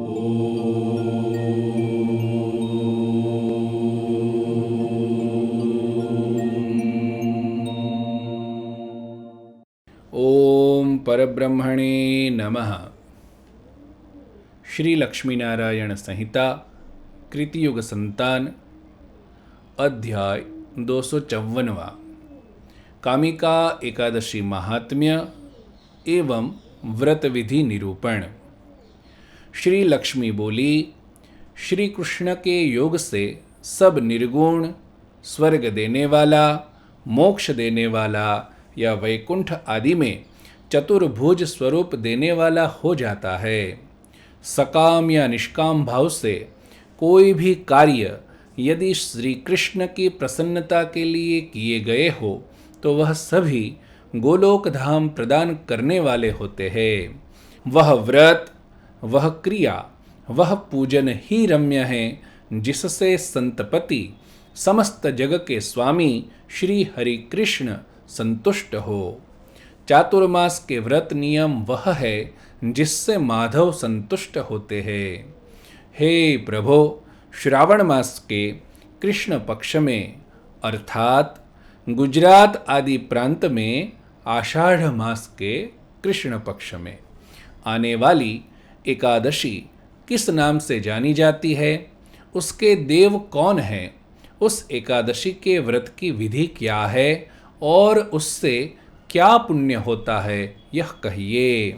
ओम परब्रह्मणे नमः। श्री लक्ष्मीनारायण संहिता कृतियुग संतान अध्याय 254 कामिका एकादशी महात्म्य एवं व्रत विधि निरूपण। श्री लक्ष्मी बोली, श्री कृष्ण के योग से सब निर्गुण, स्वर्ग देने वाला, मोक्ष देने वाला या वैकुंठ आदि में चतुर्भुज स्वरूप देने वाला हो जाता है। सकाम या निष्काम भाव से कोई भी कार्य यदि श्री कृष्ण की प्रसन्नता के लिए किए गए हो तो वह सभी गोलोक धाम प्रदान करने वाले होते हैं। वह व्रत, वह क्रिया, वह पूजन ही रम्य है जिससे संतपति, समस्त जग के स्वामी श्री हरि कृष्ण संतुष्ट हो। चातुर्मास के व्रत नियम वह है जिससे माधव संतुष्ट होते हैं। हे प्रभो, श्रावण मास के कृष्ण पक्ष में अर्थात गुजरात आदि प्रांत में आषाढ़ मास के कृष्ण पक्ष में आने वाली एकादशी किस नाम से जानी जाती है, उसके देव कौन हैं, उस एकादशी के व्रत की विधि क्या है और उससे क्या पुण्य होता है, यह कहिए।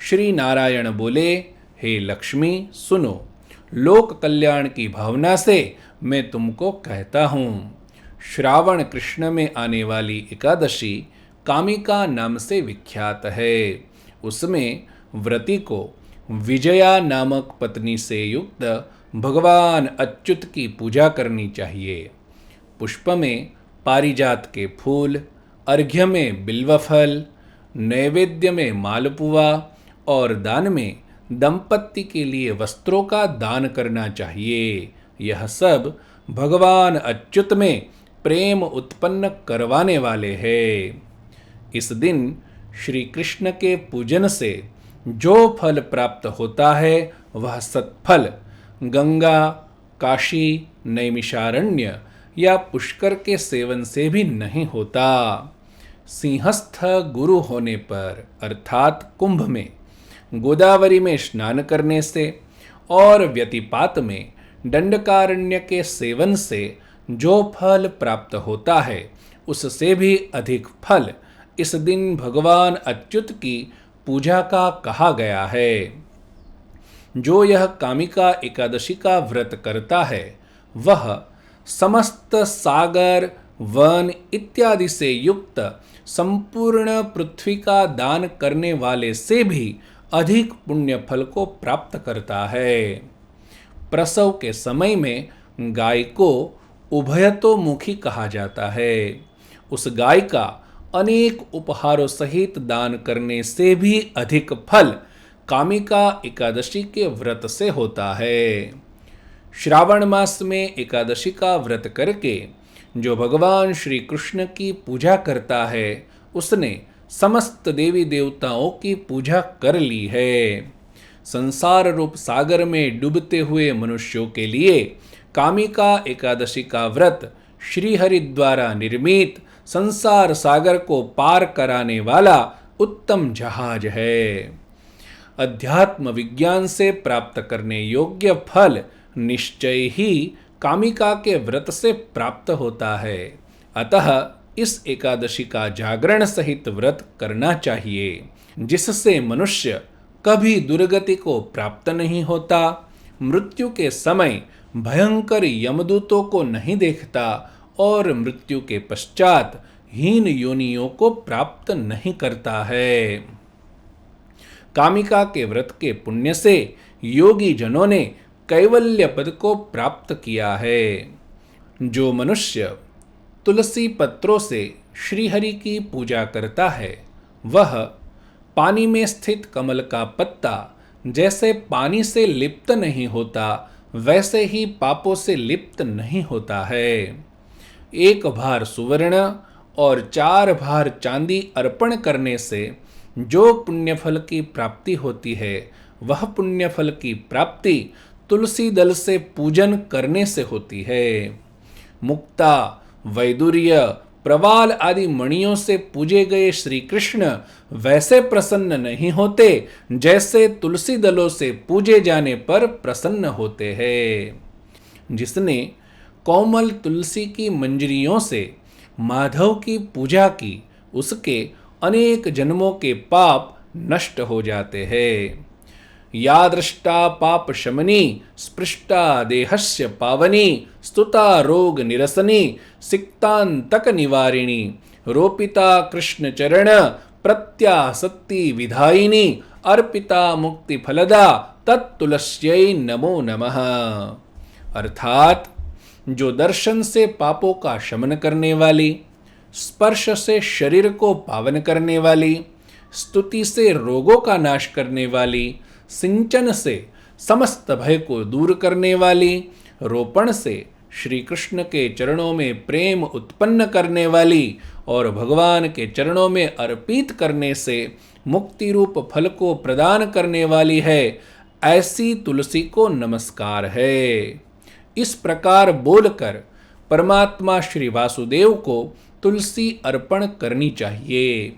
श्री नारायण बोले, हे लक्ष्मी सुनो, लोक कल्याण की भावना से मैं तुमको कहता हूँ। श्रावण कृष्ण में आने वाली एकादशी कामिका नाम से विख्यात है। उसमें व्रती को विजया नामक पत्नी से युक्त भगवान अच्युत की पूजा करनी चाहिए। पुष्प में पारिजात के फूल, अर्घ्य में बिल्वफल, नैवेद्य में मालपुआ और दान में दंपत्ति के लिए वस्त्रों का दान करना चाहिए। यह सब भगवान अच्युत में प्रेम उत्पन्न करवाने वाले हैं। इस दिन श्री कृष्ण के पूजन से जो फल प्राप्त होता है वह सत्फल गंगा, काशी, नैमिषारण्य या पुष्कर के सेवन से भी नहीं होता। सिंहस्थ गुरु होने पर अर्थात कुंभ में, गोदावरी में स्नान करने से और व्यतिपात में दंडकारण्य के सेवन से जो फल प्राप्त होता है उससे भी अधिक फल इस दिन भगवान अच्युत की पूजा का कहा गया है। जो यह कामिका एकादशी का व्रत करता है वह समस्त सागर, वन इत्यादि से युक्त संपूर्ण पृथ्वी का दान करने वाले से भी अधिक पुण्य फल को प्राप्त करता है। प्रसव के समय में गाय को उभयतोमुखी कहा जाता है। उस गाय का अनेक उपहारों सहित दान करने से भी अधिक फल कामिका एकादशी के व्रत से होता है। श्रावण मास में एकादशी का व्रत करके जो भगवान श्री कृष्ण की पूजा करता है उसने समस्त देवी देवताओं की पूजा कर ली है। संसार रूप सागर में डूबते हुए मनुष्यों के लिए कामिका एकादशी का व्रत श्रीहरि द्वारा निर्मित संसार सागर को पार कराने वाला उत्तम जहाज है। अध्यात्म विज्ञान से प्राप्त करने योग्य फल निश्चय ही कामिका के व्रत से प्राप्त होता है। अतः इस एकादशी का जागरण सहित व्रत करना चाहिए, जिससे मनुष्य कभी दुर्गति को प्राप्त नहीं होता, मृत्यु के समय भयंकर यमदूतों को नहीं देखता और मृत्यु के पश्चात हीन योनियों को प्राप्त नहीं करता है। कामिका के व्रत के पुण्य से योगी जनों ने कैवल्य पद को प्राप्त किया है। जो मनुष्य तुलसी पत्रों से श्रीहरि की पूजा करता है वह पानी में स्थित कमल का पत्ता जैसे पानी से लिप्त नहीं होता वैसे ही पापों से लिप्त नहीं होता है। एक भार सुवर्ण और 4 भार चांदी अर्पण करने से जो पुण्यफल की प्राप्ति होती है वह पुण्य फल की प्राप्ति तुलसी दल से पूजन करने से होती है। मुक्ता, वैदुर्य, प्रवाल आदि मणियों से पूजे गए श्री कृष्ण वैसे प्रसन्न नहीं होते जैसे तुलसी दलों से पूजे जाने पर प्रसन्न होते हैं। जिसने कोमल तुलसी की मंजरियों से माधव की पूजा की, उसके अनेक जन्मों के पाप नष्ट हो जाते हैं। या दृष्टा पाप शमनी, स्पृष्टा देहस्य पावनी, स्तुता रोग निरसनी, सिक्तांतक निवारिणी, रोपिता कृष्ण चरण, प्रत्यासक्ति विधायिनी, अर्पिता मुक्ति फलदा, तत्तुलस्यै नमो नमः। अर्थात जो दर्शन से पापों का शमन करने वाली, स्पर्श से शरीर को पावन करने वाली, स्तुति से रोगों का नाश करने वाली, सिंचन से समस्त भय को दूर करने वाली, रोपण से श्री कृष्ण के चरणों में प्रेम उत्पन्न करने वाली और भगवान के चरणों में अर्पित करने से मुक्ति रूप फल को प्रदान करने वाली है, ऐसी तुलसी को नमस्कार है। इस प्रकार बोलकर परमात्मा श्री वासुदेव को तुलसी अर्पण करनी चाहिए।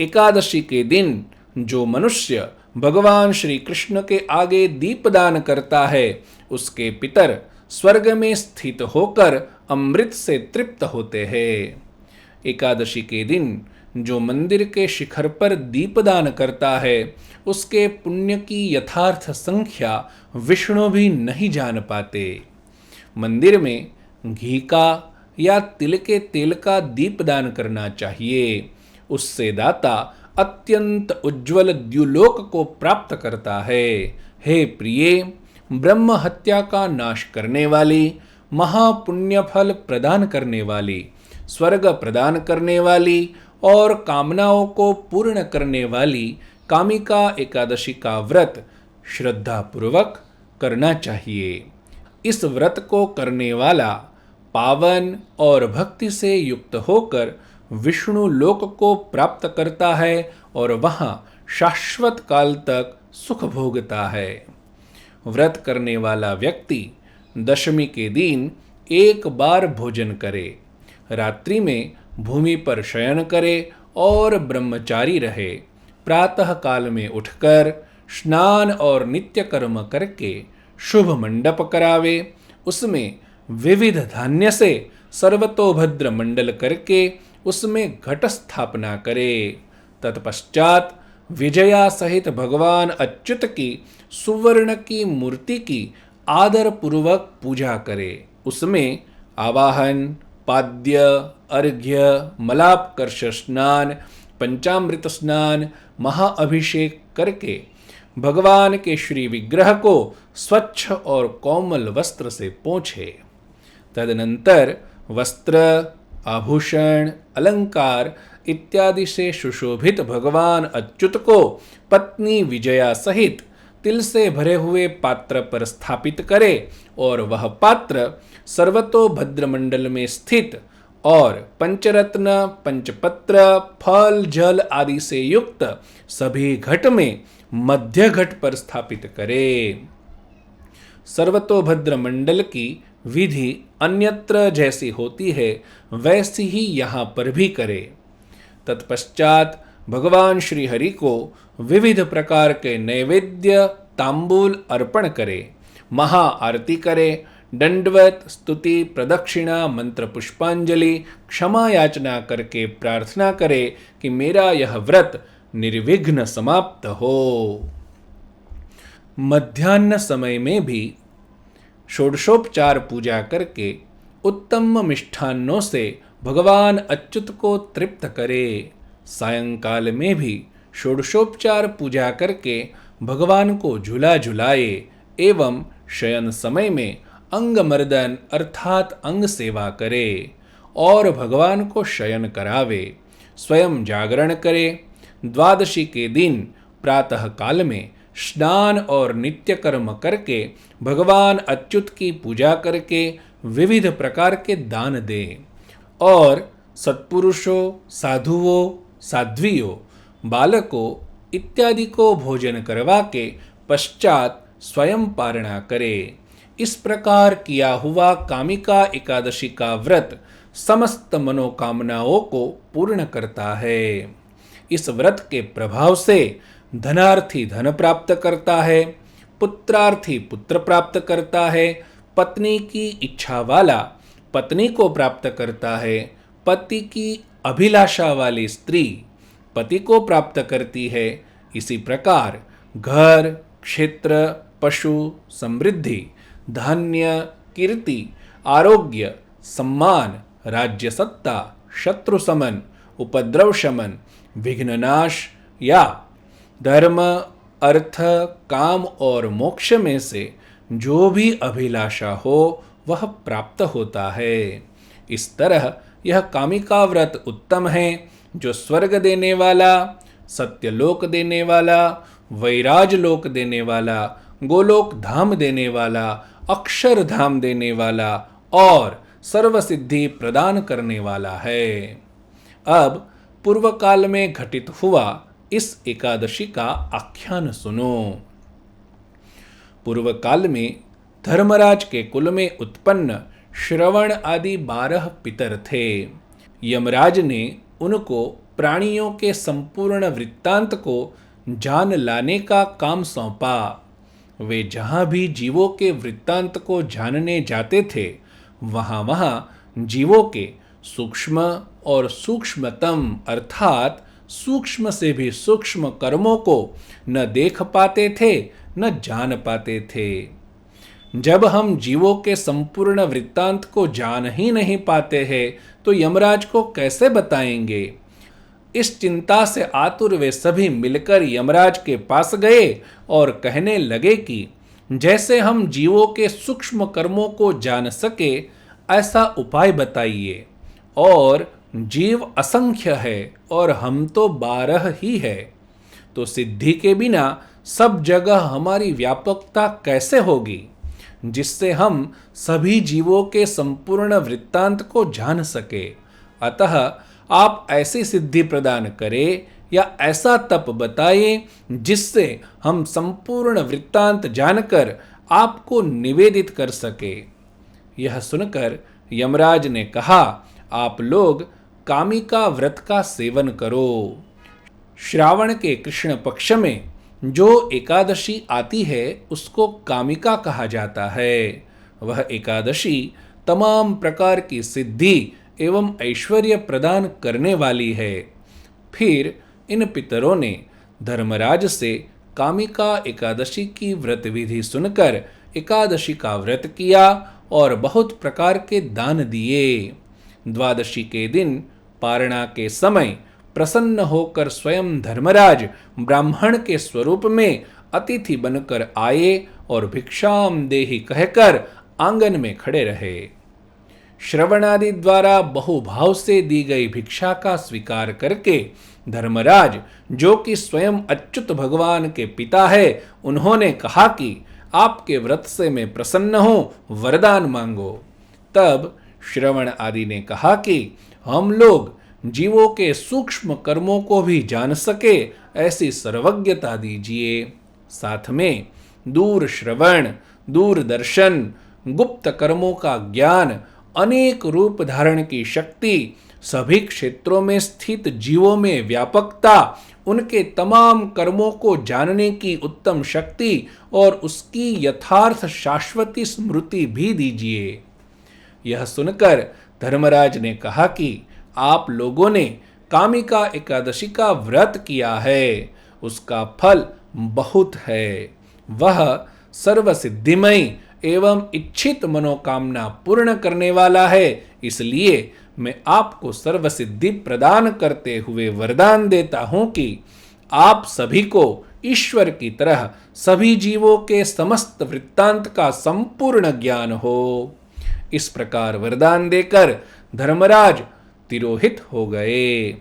एकादशी के दिन जो मनुष्य भगवान श्री कृष्ण के आगे दीपदान करता है, उसके पितर स्वर्ग में स्थित होकर अमृत से तृप्त होते हैं। एकादशी के दिन जो मंदिर के शिखर पर दीपदान करता है, उसके पुण्य की यथार्थ संख्या विष्णु भी नहीं जान पाते। मंदिर में घी का या तिल के तेल का दीपदान करना चाहिए। उससे दाता अत्यंत उज्ज्वल द्युलोक को प्राप्त करता है। हे प्रिय, ब्रह्म हत्या का नाश करने वाली, महापुण्य फल प्रदान करने वाली, स्वर्ग प्रदान करने वाली और कामनाओं को पूर्ण करने वाली कामिका एकादशी का व्रत श्रद्धा पूर्वक करना चाहिए। इस व्रत को करने वाला पावन और भक्ति से युक्त होकर विष्णु लोक को प्राप्त करता है और वहाँ शाश्वत काल तक सुख भोगता है। व्रत करने वाला व्यक्ति दशमी के दिन एक बार भोजन करे, रात्रि में भूमि पर शयन करे और ब्रह्मचारी रहे। प्रातः काल में उठकर स्नान और नित्य कर्म करके शुभ मंडप करावे, उसमें विविध धान्य से सर्वतोभद्र मंडल करके उसमें घट स्थापना करे। तत्पश्चात विजया सहित भगवान अच्युत की सुवर्ण की मूर्ति की आदर पूर्वक पूजा करे। उसमें आवाहन, पाद्य, अर्घ्य, मलापकर्ष स्नान, पंचामृत स्नान, महाअभिषेक करके भगवान के श्री विग्रह को स्वच्छ और कोमल वस्त्र से पोंछे। तदनंतर वस्त्र, आभूषण, अलंकार इत्यादि से सुशोभित भगवान अच्युत को पत्नी विजया सहित तिल से भरे हुए पात्र पर स्थापित करे और वह पात्र सर्वतोभद्र मंडल में स्थित और पंचरत्न, पंचपत्र, फल, जल आदि से युक्त सभी घट में मध्य घट पर स्थापित करे। सर्वतोभद्र मंडल की विधि अन्यत्र जैसी होती है वैसी ही यहाँ पर भी करे। तत्पश्चात भगवान श्री हरि को विविध प्रकार के नैवेद्य तांबूल अर्पण करे, महा आरती करे, दंडवत, स्तुति, प्रदक्षिणा, मंत्र पुष्पांजलि, क्षमा याचना करके प्रार्थना करे कि मेरा यह व्रत निर्विघ्न समाप्त हो। मध्याह्न समय में भी षोडशोपचार पूजा करके उत्तम मिष्ठान्नों से भगवान अच्युत को तृप्त करे। सायंकाल में भी षोडशोपचार पूजा करके भगवान को झूला झुलाए एवं शयन समय में अंग मर्दन अर्थात अंग सेवा करे और भगवान को शयन करावे। स्वयं जागरण करे। द्वादशी के दिन प्रातः काल में स्नान और नित्य कर्म करके भगवान अच्युत की पूजा करके विविध प्रकार के दान दे और सत्पुरुषों, साधुओं, साध्वियों, बालकों इत्यादि को भोजन करवा के पश्चात स्वयं पारणा करे। इस प्रकार किया हुआ कामिका एकादशी का व्रत समस्त मनोकामनाओं को पूर्ण करता है। इस व्रत के प्रभाव से धनार्थी धन प्राप्त करता है, पुत्रार्थी पुत्र प्राप्त करता है, पत्नी की इच्छा वाला पत्नी को प्राप्त करता है, पति की अभिलाषा वाली स्त्री पति को प्राप्त करती है। इसी प्रकार घर, क्षेत्र, पशु, समृद्धि, धान्य, कीर्ति, आरोग्य, सम्मान, राज्य सत्ता, शत्रु समन, उपद्रव शमन, विघ्ननाश या धर्म, अर्थ, काम और मोक्ष में से जो भी अभिलाषा हो वह प्राप्त होता है। इस तरह यह कामिका व्रत उत्तम है, जो स्वर्ग देने वाला, सत्यलोक देने वाला, वैराज लोक देने वाला, गोलोक धाम देने वाला, अक्षर धाम देने वाला और सर्वसिद्धि प्रदान करने वाला है। अब पूर्व काल में घटित हुआ इस एकादशी का आख्यान सुनो। पूर्व काल में धर्मराज के कुल में उत्पन्न श्रवण आदि 12 पितर थे। यमराज ने उनको प्राणियों के संपूर्ण वृत्तांत को जान लाने का काम सौंपा। वे जहाँ भी जीवों के वृत्तांत को जानने जाते थे, वहाँ जीवों के सूक्ष्म और सूक्ष्मतम अर्थात सूक्ष्म से भी सूक्ष्म कर्मों को न देख पाते थे न जान पाते थे। जब हम जीवों के संपूर्ण वृत्तांत को जान ही नहीं पाते हैं तो यमराज को कैसे बताएंगे। इस चिंता से आतुर वे सभी मिलकर यमराज के पास गए और कहने लगे कि जैसे हम जीवों के सूक्ष्म कर्मों को जान सके ऐसा उपाय बताइए। और जीव असंख्य है और हम तो 12 ही है, तो सिद्धि के बिना सब जगह हमारी व्यापकता कैसे होगी, जिससे हम सभी जीवों के संपूर्ण वृत्तांत को जान सके। अतः आप ऐसी सिद्धि प्रदान करें या ऐसा तप बताएं जिससे हम संपूर्ण वृत्तांत जानकर आपको निवेदित कर सके। यह सुनकर यमराज ने कहा, आप लोग कामिका व्रत का सेवन करो। श्रावण के कृष्ण पक्ष में जो एकादशी आती है उसको कामिका कहा जाता है। वह एकादशी तमाम प्रकार की सिद्धि एवं ऐश्वर्य प्रदान करने वाली है। फिर इन पितरों ने धर्मराज से कामिका एकादशी की व्रत विधि सुनकर एकादशी का व्रत किया और बहुत प्रकार के दान दिए। द्वादशी के दिन पारणा के समय प्रसन्न होकर स्वयं धर्मराज ब्राह्मण के स्वरूप में अतिथि बनकर आए और भिक्षाम देहि कहकर आंगन में खड़े रहे। श्रवणादि द्वारा बहुभाव से दी गई भिक्षा का स्वीकार करके धर्मराज, जो कि स्वयं अच्युत भगवान के पिता है, उन्होंने कहा कि आपके व्रत से मैं प्रसन्न हूं, वरदान मांगो। तब श्रवण आदि ने कहा कि हम लोग जीवों के सूक्ष्म कर्मों को भी जान सके ऐसी सर्वज्ञता दीजिए। साथ में दूर श्रवण, दूरदर्शन, गुप्त कर्मों का ज्ञान, अनेक रूप धारण की शक्ति, सभी क्षेत्रों में स्थित जीवों में व्यापकता, उनके तमाम कर्मों को जानने की उत्तम शक्ति और उसकी यथार्थ शाश्वती स्मृति भी दीजिए। यह सुनकर धर्मराज ने कहा कि आप लोगों ने कामिका एकादशी का व्रत किया है, उसका फल बहुत है। वह सर्वसिद्धिमय एवं इच्छित मनोकामना पूर्ण करने वाला है। इसलिए मैं आपको सर्वसिद्धि प्रदान करते हुए वरदान देता हूं कि आप सभी को ईश्वर की तरह सभी जीवों के समस्त वृत्तांत का संपूर्ण ज्ञान हो। इस प्रकार वरदान देकर धर्मराज तिरोहित हो गए।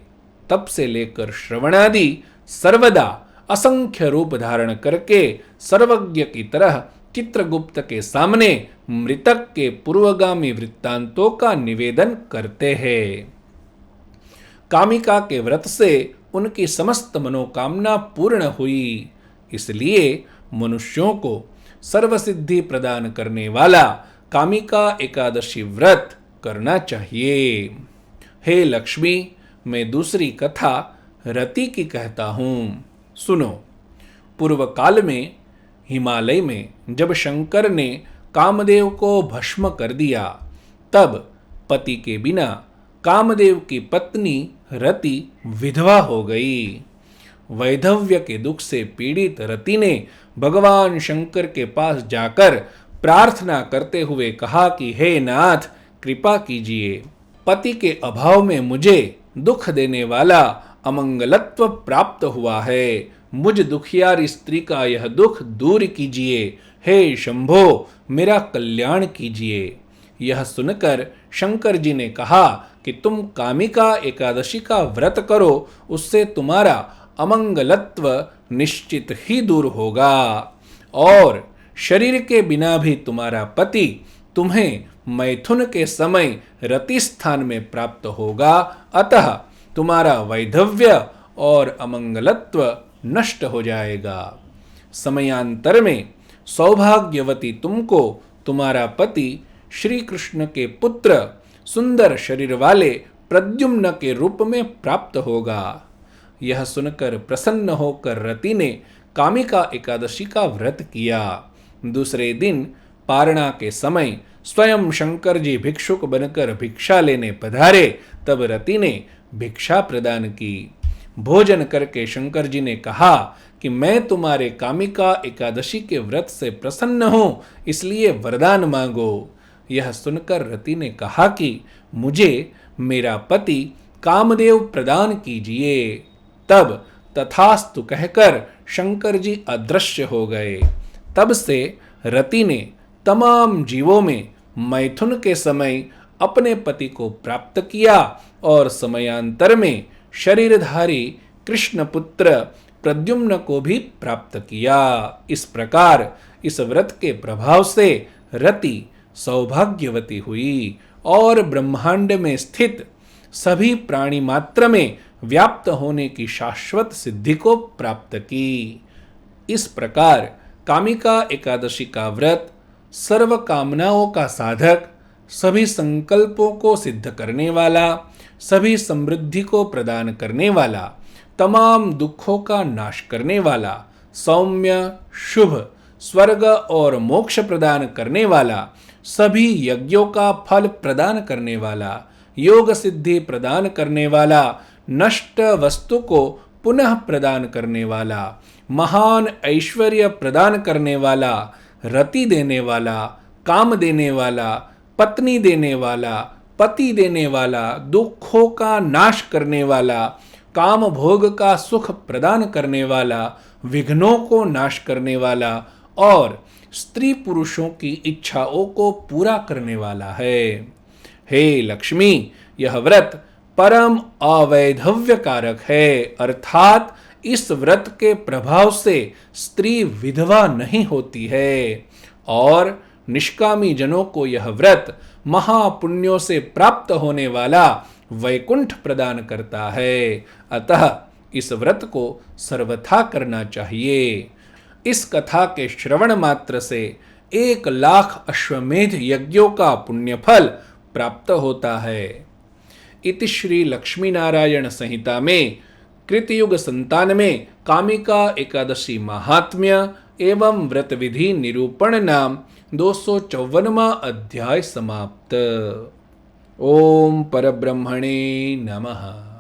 तब से लेकर श्रवणादि सर्वदा असंख्य रूप धारण करके सर्वज्ञ की तरह चित्रगुप्त के सामने मृतक के पूर्वगामी वृत्तांतों का निवेदन करते हैं। कामिका के व्रत से उनकी समस्त मनोकामना पूर्ण हुई। इसलिए मनुष्यों को सर्वसिद्धि प्रदान करने वाला कामिका एकादशी व्रत करना चाहिए। हे लक्ष्मी, मैं दूसरी कथा रति की कहता हूँ, सुनो। पूर्व काल में हिमालय में जब शंकर ने कामदेव को भस्म कर दिया, तब पति के बिना कामदेव की पत्नी रति विधवा हो गई। वैधव्य के दुख से पीड़ित रति ने भगवान शंकर के पास जाकर प्रार्थना करते हुए कहा कि हे नाथ, कृपा कीजिए, पति के अभाव में मुझे दुख देने वाला अमंगलत्व प्राप्त हुआ है। मुझ दुखियारी स्त्री का यह दुख दूर कीजिए। हे शंभो, मेरा कल्याण कीजिए। यह सुनकर शंकर जी ने कहा कि तुम कामिका एकादशी का व्रत करो, उससे तुम्हारा अमंगलत्व निश्चित ही दूर होगा और शरीर के बिना भी तुम्हारा पति तुम्हें मैथुन के समय रति स्थान में प्राप्त होगा। अतः तुम्हारा वैधव्य और अमंगलत्व नष्ट हो जाएगा। समयांतर में सौभाग्यवती तुमको तुम्हारा पति श्री कृष्ण के पुत्र सुंदर शरीर वाले प्रद्युम्न के रूप में प्राप्त होगा। यह सुनकर प्रसन्न होकर रति ने कामिका एकादशी का व्रत किया। दूसरे दिन पारणा के समय स्वयं शंकर जी भिक्षुक बनकर भिक्षा लेने पधारे। तब रति ने भिक्षा प्रदान की। भोजन करके शंकर जी ने कहा कि मैं तुम्हारे कामिका एकादशी के व्रत से प्रसन्न हूं, इसलिए वरदान मांगो। यह सुनकर रति ने कहा कि मुझे मेरा पति कामदेव प्रदान कीजिए। तब तथास्तु कहकर शंकर जी अदृश्य हो गए। तब से रति ने तमाम जीवों में मैथुन के समय अपने पति को प्राप्त किया और समयांतर में शरीरधारी कृष्ण पुत्र प्रद्युम्न को भी प्राप्त किया। इस प्रकार इस व्रत के प्रभाव से रति सौभाग्यवती हुई और ब्रह्मांड में स्थित सभी प्राणी मात्र में व्याप्त होने की शाश्वत सिद्धि को प्राप्त की। इस प्रकार कामिका एकादशी का व्रत सर्व कामनाओं का साधक, सभी संकल्पों को सिद्ध करने वाला, सभी समृद्धि को प्रदान करने वाला, तमाम दुखों का नाश करने वाला, सौम्य, शुभ, स्वर्ग और मोक्ष प्रदान करने वाला, सभी यज्ञों का फल प्रदान करने वाला, योग सिद्धि प्रदान करने वाला, नष्ट वस्तु को पुनः प्रदान करने वाला, महान ऐश्वर्य प्रदान करने वाला, रति देने वाला, काम देने वाला, पत्नी देने वाला, पति देने वाला, दुखों का नाश करने वाला, काम भोग का सुख प्रदान करने वाला, विघ्नों को नाश करने वाला और स्त्री पुरुषों की इच्छाओं को पूरा करने वाला है। हे लक्ष्मी, यह व्रत परम अवैधव्य कारक है, अर्थात इस व्रत के प्रभाव से स्त्री विधवा नहीं होती है और निष्कामी जनों को यह व्रत महापुण्यों से प्राप्त होने वाला वैकुंठ प्रदान करता है। अतः इस व्रत को सर्वथा करना चाहिए। इस कथा के श्रवण मात्र से 1,00,000 अश्वमेध यज्ञों का पुण्यफल प्राप्त होता है। इति श्री लक्ष्मी नारायण संहिता में कृतयुग संतान में कामिका एकादशी महात्म्य एवं व्रत विधि निरूपण नाम 254वां अध्याय समाप्त। ओम परब्रह्मणे नमः।